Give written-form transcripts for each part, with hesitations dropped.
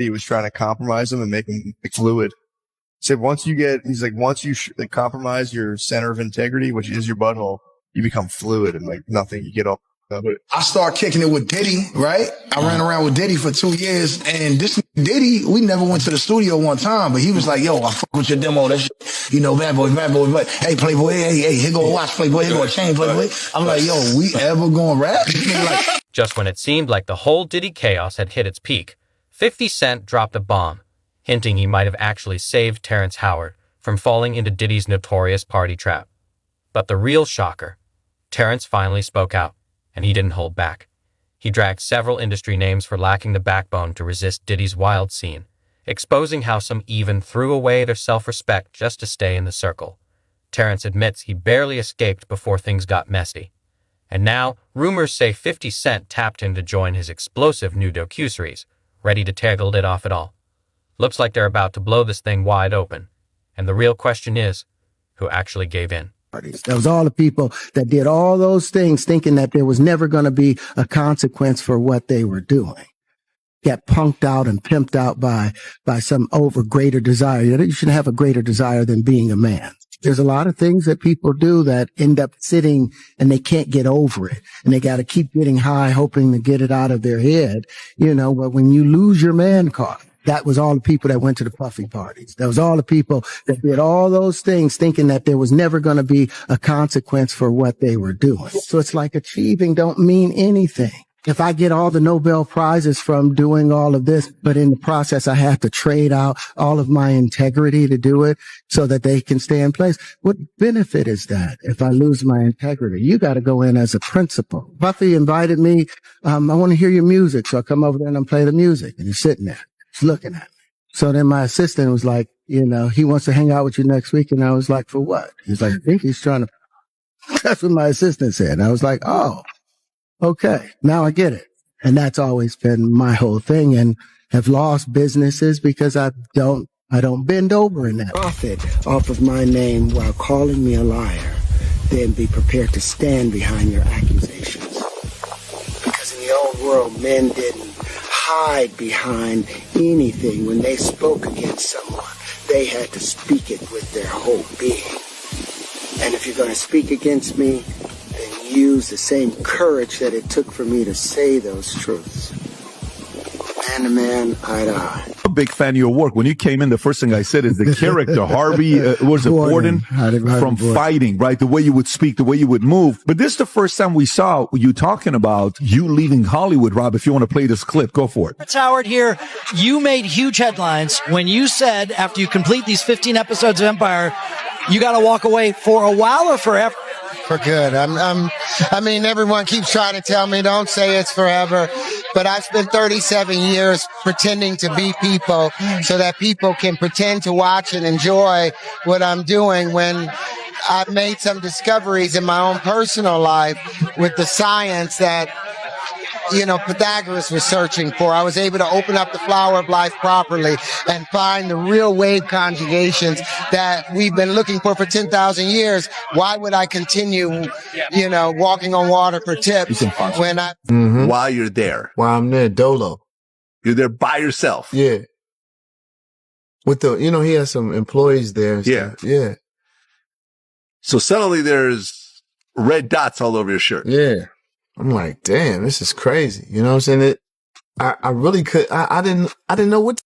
he was trying to compromise him and make him fluid. He said once you compromise your center of integrity, which is your butthole, you become fluid and like nothing. You get off of it. I started kicking it with Diddy, right? I ran around with Diddy for 2 years, and this Diddy, we never went to the studio one time, but he was like, yo, I fuck with your demo, that shit, you know, bad boy, but hey, Playboy, hey, here go a watch, Playboy, here go a chain, Playboy. I'm like, yo, we ever gonna rap? Just when it seemed like the whole Diddy chaos had hit its peak, 50 Cent dropped a bomb, hinting he might have actually saved Terrence Howard from falling into Diddy's notorious party trap. But the real shocker, Terrence finally spoke out, and he didn't hold back. He dragged several industry names for lacking the backbone to resist Diddy's wild scene, exposing how some even threw away their self-respect just to stay in the circle. Terrence admits he barely escaped before things got messy. And now, rumors say 50 Cent tapped him to join his explosive new docuseries, ready to tear the lid off it all. Looks like they're about to blow this thing wide open. And the real question is, who actually gave in? That was all the people that did all those things thinking that there was never going to be a consequence for what they were doing. Get punked out and pimped out by some greater desire. You shouldn't have a greater desire than being a man. There's a lot of things that people do that end up sitting and they can't get over it. And they got to keep getting high, hoping to get it out of their head. You know, but when you lose your man card, that was all the people that went to the puffy parties. That was all the people that did all those things thinking that there was never going to be a consequence for what they were doing. So it's like achieving don't mean anything. If I get all the Nobel Prizes from doing all of this, but in the process, I have to trade out all of my integrity to do it so that they can stay in place. What benefit is that if I lose my integrity? You got to go in as a principal. Puffy invited me. I want to hear your music. So I come over there and I play the music and he's sitting there. He's looking at me. So then my assistant was like, you know, he wants to hang out with you next week. And I was like, for what? He's like, I think he's trying to, that's what my assistant said. And I was like, oh, okay. Now I get it. And that's always been my whole thing, and have lost businesses because I don't bend over in that. Profit off of my name while calling me a liar, then be prepared to stand behind your accusations. Because in the old world, men didn't hide behind anything. When they spoke against someone, they had to speak it with their whole being. And if you're going to speak against me, then use the same courage that it took for me to say those truths. Man to man, eye to eye. I'm a big fan of your work. When you came in, the first thing I said is the character, Harvey, Gordon, from fighting, right? The way you would speak, the way you would move. But this is the first time we saw you talking about you leaving Hollywood, Rob. If you want to play this clip, go for it. Terrence Howard here. You made huge headlines when you said after you complete these 15 episodes of Empire, you got to walk away for a while or forever. For good. I mean, everyone keeps trying to tell me don't say it's forever, but I've spent 37 years pretending to be people so that people can pretend to watch and enjoy what I'm doing when I've made some discoveries in my own personal life with the science that, you know, Pythagoras was searching for. I was able to open up the flower of life properly and find the real wave conjugations that we've been looking for 10,000 years. Why would I continue, you know, walking on water for tips when I... Mm-hmm. While you're there. While I'm there, Dolo. You're there by yourself. Yeah. With the, you know, he has some employees there. Yeah. Yeah. So suddenly there's red dots all over your shirt. Yeah. I'm like, damn, this is crazy. You know what I'm saying? I really could, I didn't know what.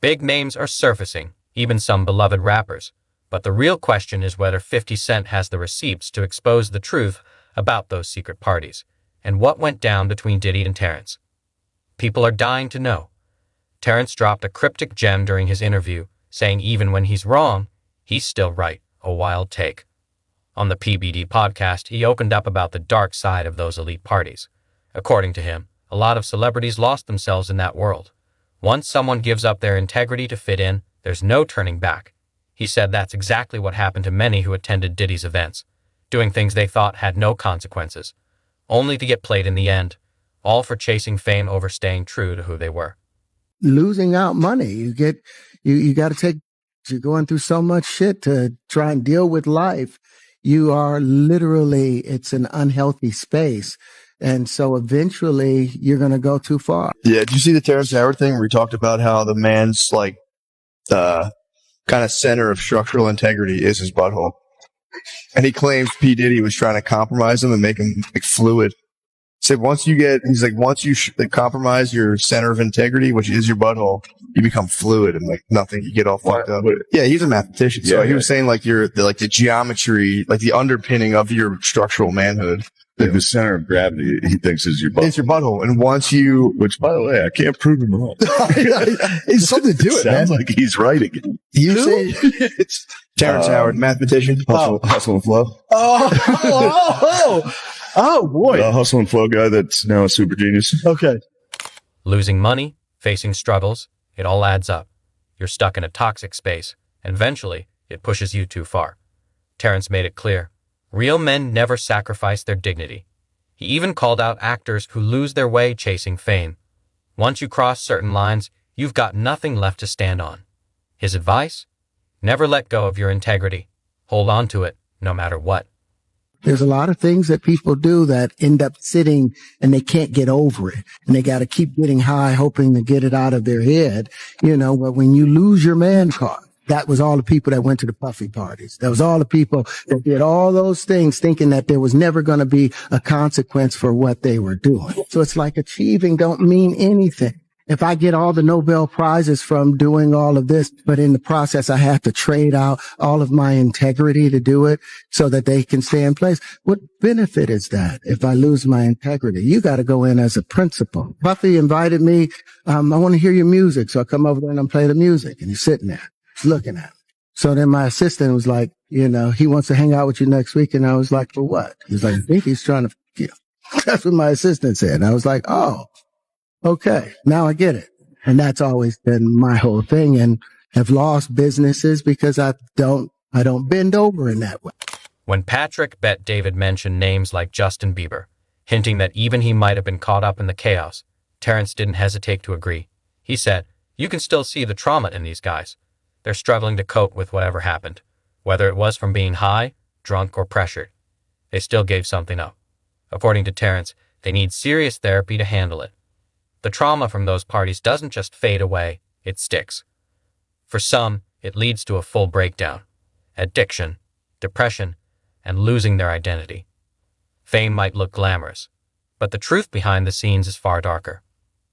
Big names are surfacing, even some beloved rappers. But the real question is whether 50 Cent has the receipts to expose the truth about those secret parties and what went down between Diddy and Terrence. People are dying to know. Terrence dropped a cryptic gem during his interview, saying even when he's wrong, he's still right, a wild take. On the PBD podcast, he opened up about the dark side of those elite parties. According to him, a lot of celebrities lost themselves in that world. Once someone gives up their integrity to fit in, there's no turning back. He said that's exactly what happened to many who attended Diddy's events, doing things they thought had no consequences, only to get played in the end, all for chasing fame over staying true to who they were. Losing out money. You got to take, you're going through so much shit to try and deal with life. You are literally, it's an unhealthy space. And so eventually you're going to go too far. Yeah. Did you see the Terrence Howard thing where he talked about how the man's like, kind of center of structural integrity is his butthole? And he claims P. Diddy was trying to compromise him and make him like fluid. Said once you compromise your center of integrity, which is your butthole, you become fluid and like nothing. You get all fucked up. Yeah, he's a mathematician, so he was saying like the geometry, like the underpinning of your structural manhood. Like the center of gravity, he thinks is your butthole. It's your butthole, and once you, which by the way, I can't prove him wrong. It's something to it, man. Sounds like he's right again. You say it's Terrence Howard, mathematician, hustle and flow. Oh boy, the hustle and flow guy that's now a super genius. Okay. Losing money, facing struggles, it all adds up. You're stuck in a toxic space, and eventually, it pushes you too far. Terrence made it clear. Real men never sacrifice their dignity. He even called out actors who lose their way chasing fame. Once you cross certain lines, you've got nothing left to stand on. His advice? Never let go of your integrity. Hold on to it, no matter what. There's a lot of things that people do that end up sitting and they can't get over it. And they got to keep getting high, hoping to get it out of their head. But when you lose your man card, that was all the people that went to the puffy parties. That was all the people that did all those things thinking that there was never going to be a consequence for what they were doing. So it's like achieving don't mean anything. If I get all the Nobel Prizes from doing all of this, but in the process, I have to trade out all of my integrity to do it so that they can stay in place. What benefit is that if I lose my integrity? You got to go in as a principal. Puffy invited me. I want to hear your music. So I come over there and I play the music, and he's sitting there looking at me. So then my assistant was like, he wants to hang out with you next week. And I was like, for what? He's like, I think he's trying to f you. That's what my assistant said. And I was like, oh. Okay, now I get it. And that's always been my whole thing, and have lost businesses because I don't bend over in that way. When Patrick bet David mentioned names like Justin Bieber, hinting that even he might have been caught up in the chaos, Terrence didn't hesitate to agree. He said, you can still see the trauma in these guys. They're struggling to cope with whatever happened, whether it was from being high, drunk, or pressured. They still gave something up. According to Terrence, they need serious therapy to handle it. The trauma from those parties doesn't just fade away, it sticks. For some, it leads to a full breakdown, addiction, depression, and losing their identity. Fame might look glamorous, but the truth behind the scenes is far darker.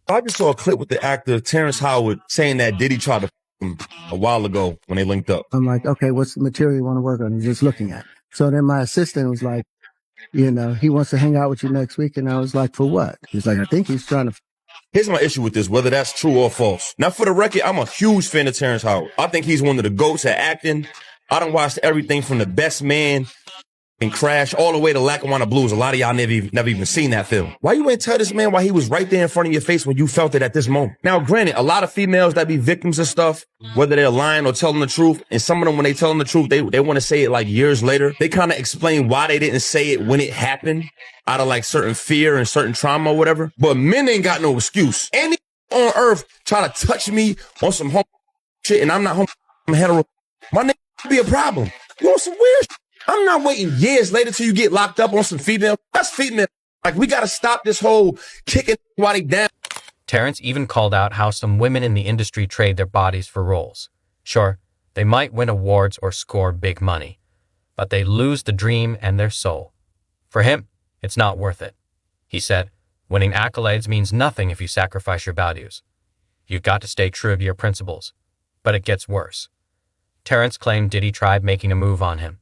I just saw a clip with the actor Terrence Howard saying that Diddy tried to f him a while ago when they linked up. I'm like, okay, what's the material you want to work on? He's just looking at it. So then my assistant was like, he wants to hang out with you next week. And I was like, for what? He's like, I think he's trying to. Here's my issue with this, whether that's true or false. Now, for the record, I'm a huge fan of Terrence Howard. I think he's one of the GOATs at acting. I done watched everything from The Best Man and Crash all the way to Lackawanna Blues. A lot of y'all never even seen that film. Why you ain't tell this man why he was right there in front of your face when you felt it at this moment? Now, granted, a lot of females that be victims of stuff, whether they're lying or telling the truth, and some of them, when they telling the truth, they want to say it like years later. They kind of explain why they didn't say it when it happened out of like certain fear and certain trauma or whatever. But men ain't got no excuse. Any on earth trying to touch me on some homo shit, and I'm not homo, I'm hetero. My nigga be a problem. You want some weird shit? I'm not waiting years later till you get locked up on some female. That's female. Like, we got to stop this whole kicking while they down. Terrence even called out how some women in the industry trade their bodies for roles. Sure, they might win awards or score big money, but they lose the dream and their soul. For him, it's not worth it. He said, winning accolades means nothing if you sacrifice your values. You've got to stay true to your principles. But it gets worse. Terrence claimed Diddy tried making a move on him.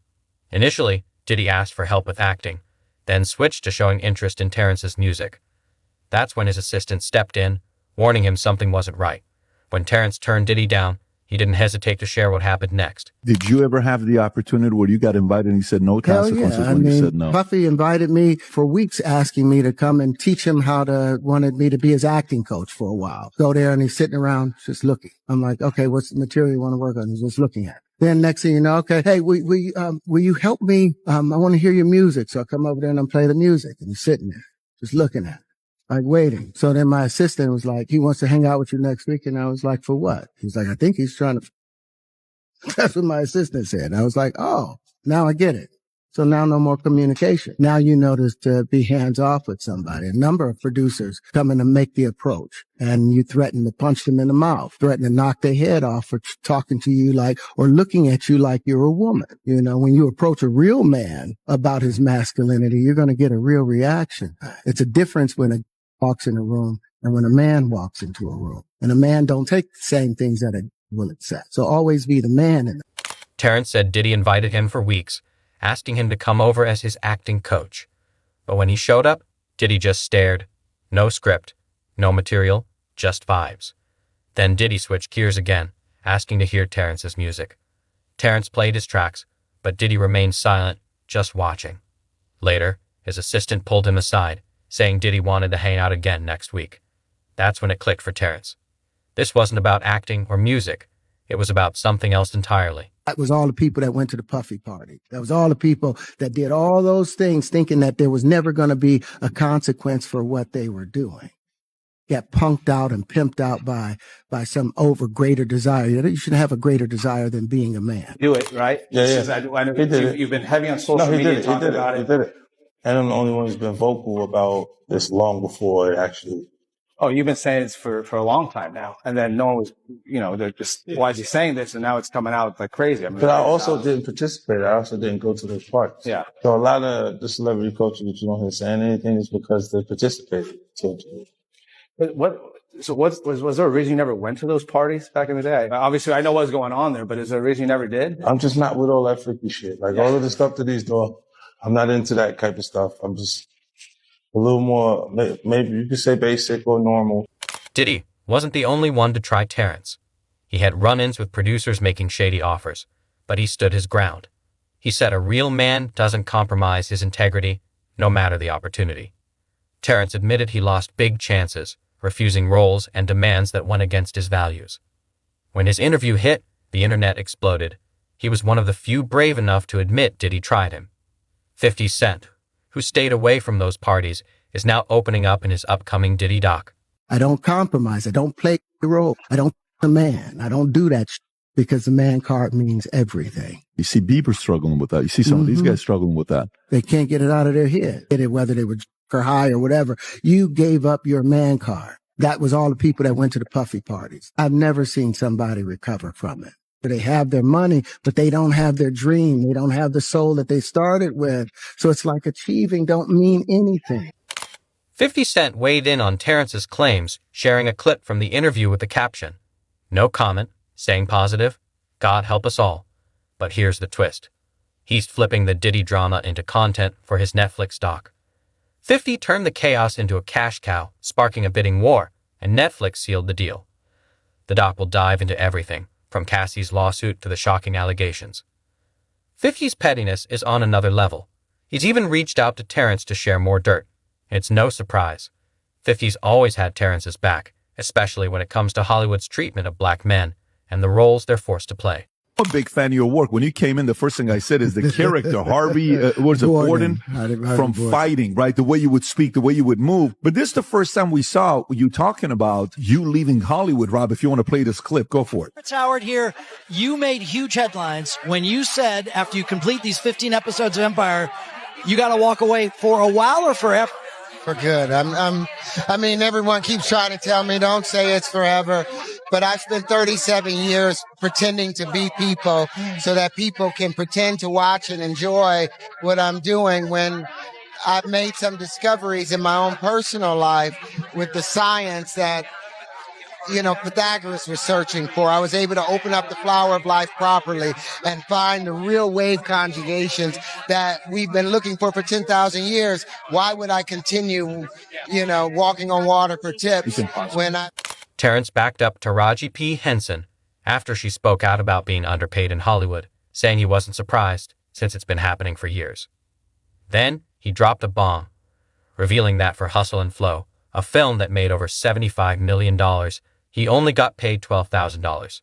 Initially, Diddy asked for help with acting, then switched to showing interest in Terrence's music. That's when his assistant stepped in, warning him something wasn't right. When Terrence turned Diddy down, he didn't hesitate to share what happened next. Did you ever have the opportunity where you got invited and he said no consequences when you said no? Puffy invited me for weeks asking me to come and teach him wanted me to be his acting coach for a while. Go there and he's sitting around just looking. I'm like, okay, what's the material you want to work on? He's just looking at it. Then next thing you know, okay, hey, will you help me? I want to hear your music. So I come over there and I play the music, and he's sitting there just looking at it, like waiting. So then my assistant was like, he wants to hang out with you next week. And I was like, for what? He's like, I think he's trying to. That's what my assistant said. And I was like, oh, now I get it. So now no more communication. Now you notice to be hands off with somebody. A number of producers coming to make the approach, and you threaten to punch them in the mouth, threaten to knock their head off for talking to you like, or looking at you like you're a woman. You know, when you approach a real man about his masculinity, you're going to get a real reaction. It's a difference when a walks in a room and when a man walks into a room. And a man don't take the same things that a will accept. So always be the man in it. Terrence said Diddy invited him for weeks, asking him to come over as his acting coach. But when he showed up, Diddy just stared. No script, no material, just vibes. Then Diddy switched gears again, asking to hear Terrence's music. Terrence played his tracks, but Diddy remained silent, just watching. Later, his assistant pulled him aside, saying Diddy wanted to hang out again next week. That's when it clicked for Terrence. This wasn't about acting or music. It was about something else entirely. That was all the people that went to the Puffy party. That was all the people that did all those things thinking that there was never going to be a consequence for what they were doing. Got punked out and pimped out by some over greater desire. You should have a greater desire than being a man. Do it, right? Yeah. I know you've been heavy on social media talking about it. He did it. And I'm the only one who's been vocal about this long before it actually. Oh, you've been saying this for a long time now. And then no one was, they're just, why is he saying this? And now it's coming out like crazy. I mean, but I also didn't participate. I also didn't go to those parties. Yeah. So a lot of the celebrity culture that you don't hear saying anything is because they participated. But was there a reason you never went to those parties back in the day? Obviously, I know what was going on there, but is there a reason you never did? I'm just not with all that freaky shit. Like all of the stuff that he's doing, I'm not into that type of stuff. I'm just a little more, maybe you could say basic or normal. Diddy wasn't the only one to try Terrence. He had run-ins with producers making shady offers, but he stood his ground. He said a real man doesn't compromise his integrity, no matter the opportunity. Terrence admitted he lost big chances, refusing roles and demands that went against his values. When his interview hit, the internet exploded. He was one of the few brave enough to admit Diddy tried him. 50 Cent, who stayed away from those parties, is now opening up in his upcoming Diddy doc. I don't compromise. I don't play the role. I don't the man. I don't do that because the man card means everything. You see Bieber struggling with that. You see some of these guys struggling with that. They can't get it out of their head, whether they were or high or whatever. You gave up your man card. That was all the people that went to the Puffy parties. I've never seen somebody recover from it. They have their money, but they don't have their dream. They don't have the soul that they started with. So it's like achieving don't mean anything. 50 Cent weighed in on Terrence's claims, sharing a clip from the interview with the caption, "No comment, staying positive, God help us all." But here's the twist. He's flipping the Diddy drama into content for his Netflix doc. 50 turned the chaos into a cash cow, sparking a bidding war, and Netflix sealed the deal. The doc will dive into everything, from Cassie's lawsuit to the shocking allegations. 50's pettiness is on another level. He's even reached out to Terrence to share more dirt. It's no surprise. 50's always had Terrence's back, especially when it comes to Hollywood's treatment of black men and the roles they're forced to play. I'm a big fan of your work. When you came in, the first thing I said is the character, Harvey, Borden, from fighting, right? The way you would speak, the way you would move. But this is the first time we saw you talking about you leaving Hollywood, Rob. If you want to play this clip, go for it. Terrence Howard here. You made huge headlines when you said after you complete these 15 episodes of Empire, you got to walk away for a while or forever. For good. I mean, everyone keeps trying to tell me don't say it's forever, but I've spent 37 years pretending to be people so that people can pretend to watch and enjoy what I'm doing when I've made some discoveries in my own personal life with the science that, Pythagoras was searching for. I was able to open up the flower of life properly and find the real wave conjugations that we've been looking for 10,000 years. Why would I continue, walking on water for tips when I... Terrence backed up Taraji P. Henson after she spoke out about being underpaid in Hollywood, saying he wasn't surprised since it's been happening for years. Then he dropped a bomb, revealing that for Hustle and Flow, a film that made over $75 million, he only got paid $12,000.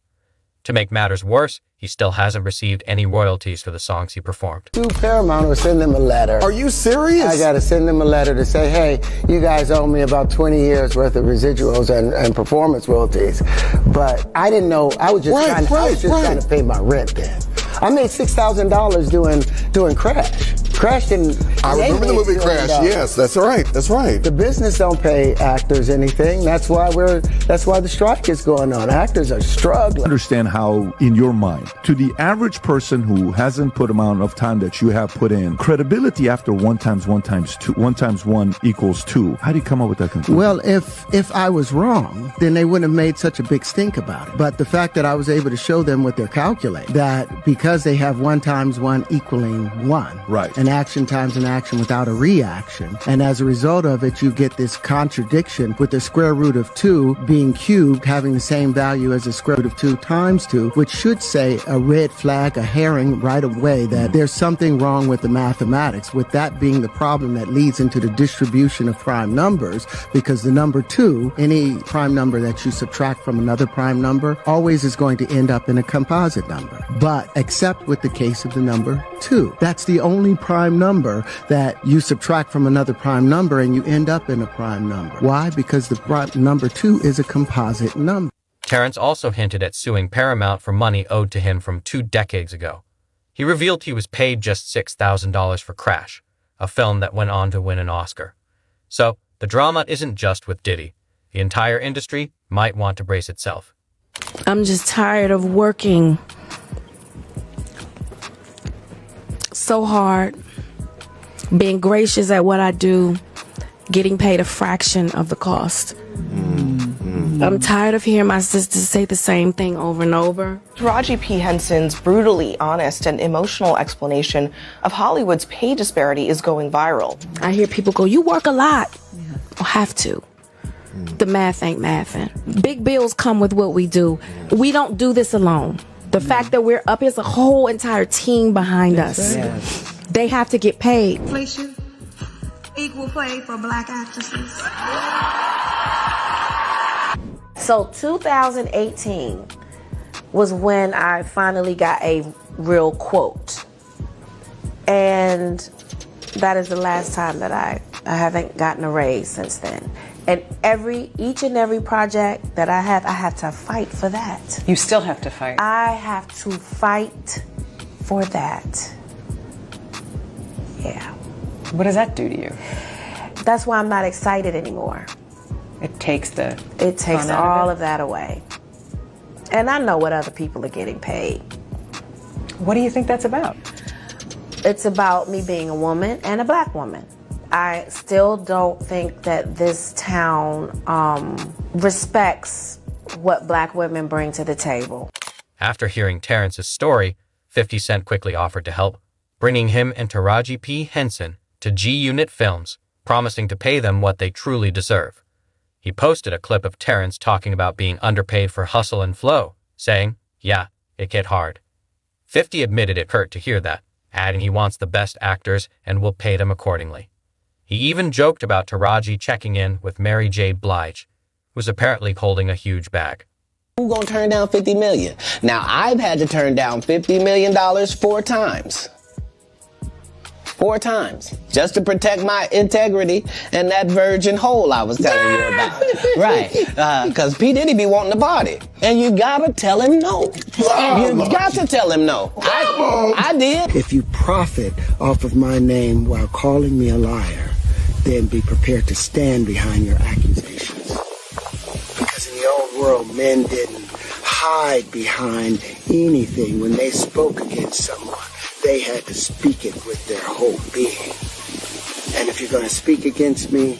To make matters worse, he still hasn't received any royalties for the songs he performed. To Paramount or send them a letter. Are you serious? I got to send them a letter to say, hey, you guys owe me about 20 years worth of residuals and performance royalties. But I didn't know. I was just trying to pay my rent then. I made $6,000 doing Crash. Crash didn't. I remember the movie Crash. Yes, that's right. That's right. The business don't pay actors anything. That's why the strike is going on. Actors are struggling. Understand how, in your mind, to the average person who hasn't put amount of time that you have put in, credibility after 1 times 1 times 2, 1 times 1 equals 2. How do you come up with that conclusion? Well, if I was wrong, then they wouldn't have made such a big stink about it. But the fact that I was able to show them with their calculate that because they have 1 times 1 equaling 1, right, an action times an action without a reaction, and as a result of it, you get this contradiction with the square root of 2 being cubed having the same value as the square root of 2 times 2, which should say a red flag, a herring right away that there's something wrong with the mathematics, with that being the problem that leads into the distribution of prime numbers, because the number 2, any prime number that you subtract from another prime number, always is going to end up in a composite number. But except with the case of the number 2. That's the only prime number that you subtract from another prime number and you end up in a prime number. Why? Because the prime number 2 is a composite number. Terrence also hinted at suing Paramount for money owed to him from 2 decades ago. He revealed he was paid just $6,000 for Crash, a film that went on to win an Oscar. So, the drama isn't just with Diddy. The entire industry might want to brace itself. I'm just tired of working so hard, being gracious at what I do, getting paid a fraction of the cost. I'm tired of hearing my sisters say the same thing over and over. Taraji P. Henson's brutally honest and emotional explanation of Hollywood's pay disparity is going viral. I hear people go, "You work a lot." I'll have to. The math ain't mathin'. Big bills come with what we do. We don't do this alone. The fact that we're up, there's a whole entire team behind us. Yes. They have to get paid. Inflation, equal pay for black actresses. So 2018 was when I finally got a real quote. And that is the last time that I haven't gotten a raise since then. And each and every project that I have to fight for that. You still have to fight. I have to fight for that. Yeah. What does that do to you? That's why I'm not excited anymore. It takes all of that away. And I know what other people are getting paid. What do you think that's about? It's about me being a woman and a black woman. I still don't think that this town respects what black women bring to the table. After hearing Terrence's story, 50 Cent quickly offered to help, bringing him and Taraji P. Henson to G-Unit Films, promising to pay them what they truly deserve. He posted a clip of Terrence talking about being underpaid for hustle and flow, saying, "Yeah, it get hard." 50 admitted it hurt to hear that, adding he wants the best actors and will pay them accordingly. He even joked about Taraji checking in with Mary J. Blige, who was apparently holding a huge bag. Who gonna turn down $50 million? Now, I've had to turn down $50 million 4 times. 4 times. Just to protect my integrity and that virgin hole I was telling you about. Right. Because P. Diddy be wanting to party. And you gotta tell him no. You got to tell him no. I did. If you profit off of my name while calling me a liar, then be prepared to stand behind your accusations. Because in the old world, men didn't hide behind anything. When they spoke against someone, they had to speak it with their whole being. And if you're going to speak against me,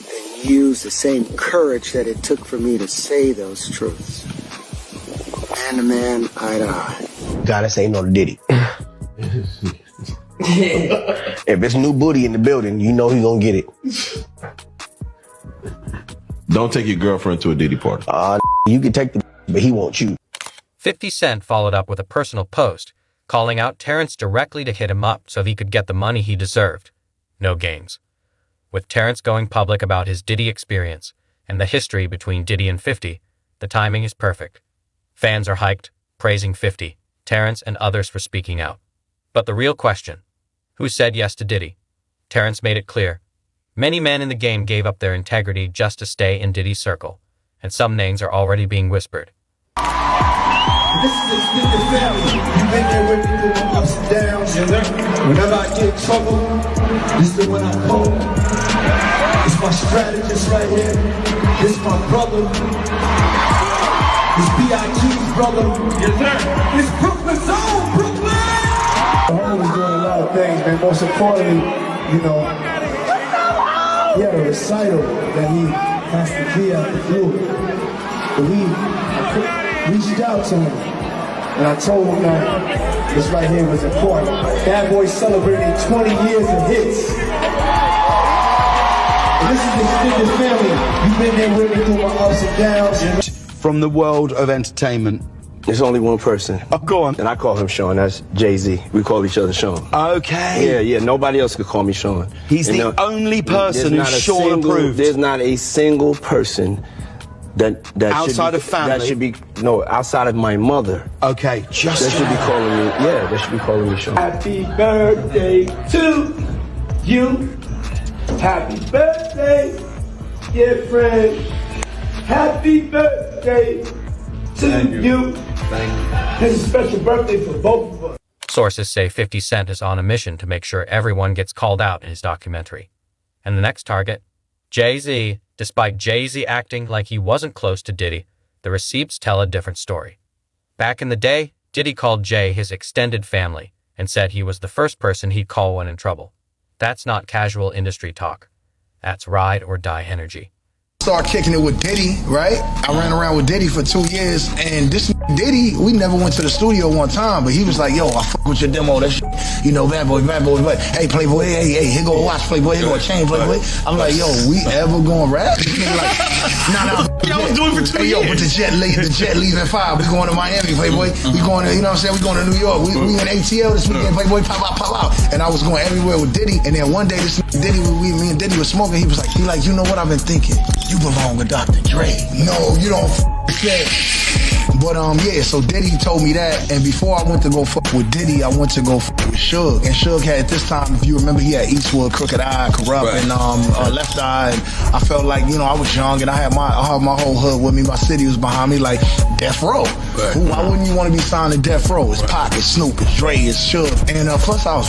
then use the same courage that it took for me to say those truths. Man to man, eye to eye. Gotta say no to Diddy. If it's new booty in the building, you know he's gonna get it. Don't take your girlfriend to a Diddy party. You can take the but he won't you. 50 Cent followed up with a personal post, calling out Terrence directly to hit him up so he could get the money he deserved. No games. With Terrence going public about his Diddy experience and the history between Diddy and 50, the timing is perfect. Fans are hyped, praising 50, Terrence, and others for speaking out. But the real question, who said yes to Diddy? Terrence made it clear. Many men in the game gave up their integrity just to stay in Diddy's circle, and some names are already being whispered. This is extended family. You've been there with me through the ups and downs. Whenever I get in trouble, this is the one I call. It's my strategist right here. This is my brother. It's B.I.G's brother. Yes, sir. It's Brooklyn's own Brooklyn. Homie's doing a lot of things, man. Most importantly, you know, he had a recital that he has to be at the blue. But I reached out to him, and I told him that this right here was important. Bad Boy celebrating 20 years of hits. And this is the extended family. You've been there with me through my ups and downs. From the world of entertainment, there's only one person. Oh, go on. And I call him Sean. That's Jay-Z. We call each other Sean. Okay. Yeah. Nobody else could call me Sean. He's the only person who's Sean approved. There's not a single person that outside of family. That should be outside of my mother. Okay, that should be calling me. Yeah, they should be calling me Sean. Happy birthday to you. Happy birthday, dear friend. Happy birthday to you. This is a special birthday for both of us. Sources say 50 Cent is on a mission to make sure everyone gets called out in his documentary. And the next target, Jay-Z. Despite Jay-Z acting like he wasn't close to Diddy, the receipts tell a different story. Back in the day, Diddy called Jay his extended family and said he was the first person he'd call when in trouble. That's not casual industry talk. That's ride or die energy. Start kicking it with Diddy, right? I ran around with Diddy for 2 years, and this Diddy, we never went to the studio one time, but he was like, yo, I fuck with your demo, that shit. You know, bad boy, but hey, Playboy, hey, here go a watch, Playboy, here go a chain, Playboy. I'm like, yo, we ever gonna rap? Like, nah. I was doing it for 2 years. Yo, but the jet leaves at 5. We going to Miami, Playboy. We going to, you know what I'm saying? We going to New York. We in ATL this weekend, Playboy, pop out. And I was going everywhere with Diddy, and then one day this Diddy, me and Diddy was smoking. He was like, you know what I've been thinking? You belong with Dr. Dre. No, you don't say. But yeah, so Diddy told me that, and before I went to go fuck with Diddy, I went to go fuck with Suge. And Suge had, at this time, if you remember, he had Eastwood, Crooked Eye, Corrupt, and Left Eye. And I felt like, you know, I was young, and I had my whole hood with me. My city was behind me, like Death Row. Right. Why wouldn't you want to be signed to Death Row? It's Pac, it's Snoop, it's Dre, it's Suge. And plus, I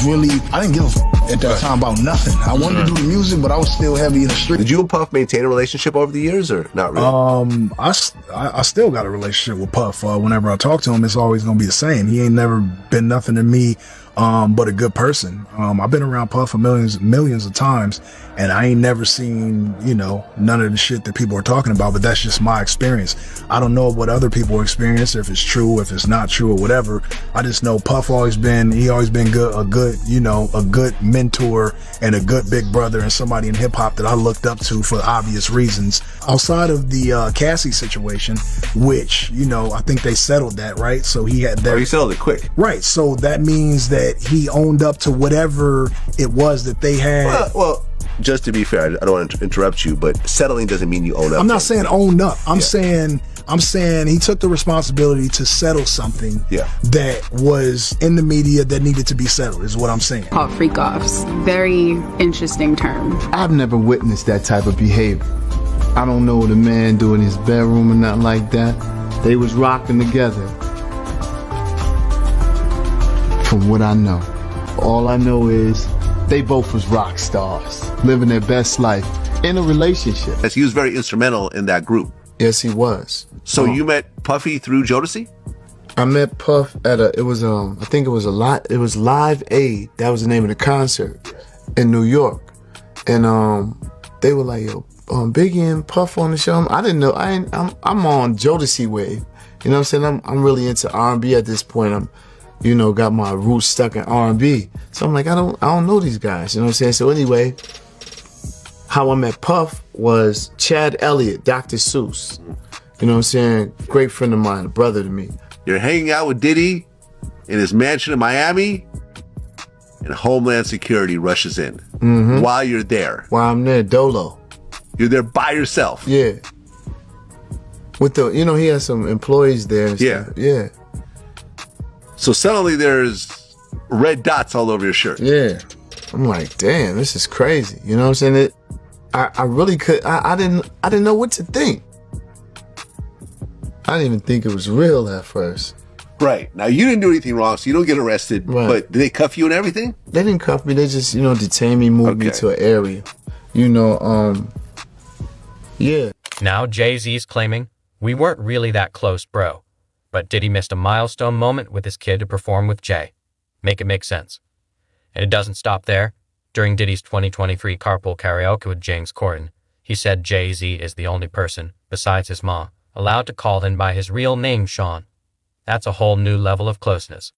didn't give a fuck at that time about nothing. I wanted to do the music, but I was still heavy in the street. Did you and Puff maintain a relationship over the years, or not really? I still got a relationship with Puff. Whenever I talk to him, it's always gonna be the same. He ain't never been nothing to me but a good person. I've been around Puff for millions of times, and I ain't never seen, you know, none of the shit that people are talking about, but that's just my experience. I don't know what other people experience, if it's true, if it's not true, or whatever. I just know Puff always been good, a good mentor and a good big brother, and somebody in hip hop that I looked up to for obvious reasons. Outside of the Cassie situation, which, you know, I think they settled that, right? So he had that. He settled it quick. Right. So that means that he owned up to whatever it was that they had. Well, just to be fair, I don't want to interrupt you, but settling doesn't mean you own up. I'm not saying own up. I'm saying he took the responsibility to settle something that was in the media that needed to be settled, is what I'm saying. Called freak offs. Very interesting term. I've never witnessed that type of behavior. I don't know what a man do in his bedroom or nothing like that. They was rocking together. From what I know. All I know is they both was rock stars, living their best life in a relationship. Yes, he was very instrumental in that group. Yes, he was. So you met Puffy through Jodeci? I met Puff at it was Live Aid. That was the name of the concert in New York. And they were like, yo, Biggie and Puff on the show. I didn't know. I'm on Jodeci wave. You know what I'm saying? I'm really into R&B at this point. I'm, you know, got my roots stuck in R&B. So I'm like, I don't know these guys. You know what I'm saying? So anyway, how I met Puff was Chad Elliott, Dr. Seuss. You know what I'm saying? Great friend of mine, a brother to me. You're hanging out with Diddy in his mansion in Miami, and Homeland Security rushes in while you're there. While I'm there, Dolo. You're there by yourself. Yeah. With the, you know, he has some employees there. And yeah. Stuff. Yeah. So suddenly there's red dots all over your shirt. Yeah. I'm like, damn, this is crazy. You know what I'm saying? I really could. I didn't know what to think. I didn't even think it was real at first. Right. Now, you didn't do anything wrong, so you don't get arrested. Right. But did they cuff you and everything? They didn't cuff me. They just, detained me, moved me to an area. Yeah. Now Jay-Z's claiming, we weren't really that close, bro. But Diddy missed a milestone moment with his kid to perform with Jay. Make it make sense. And it doesn't stop there. During Diddy's 2023 carpool karaoke with James Corden, he said Jay-Z is the only person, besides his mom, allowed to call him by his real name, Sean. That's a whole new level of closeness.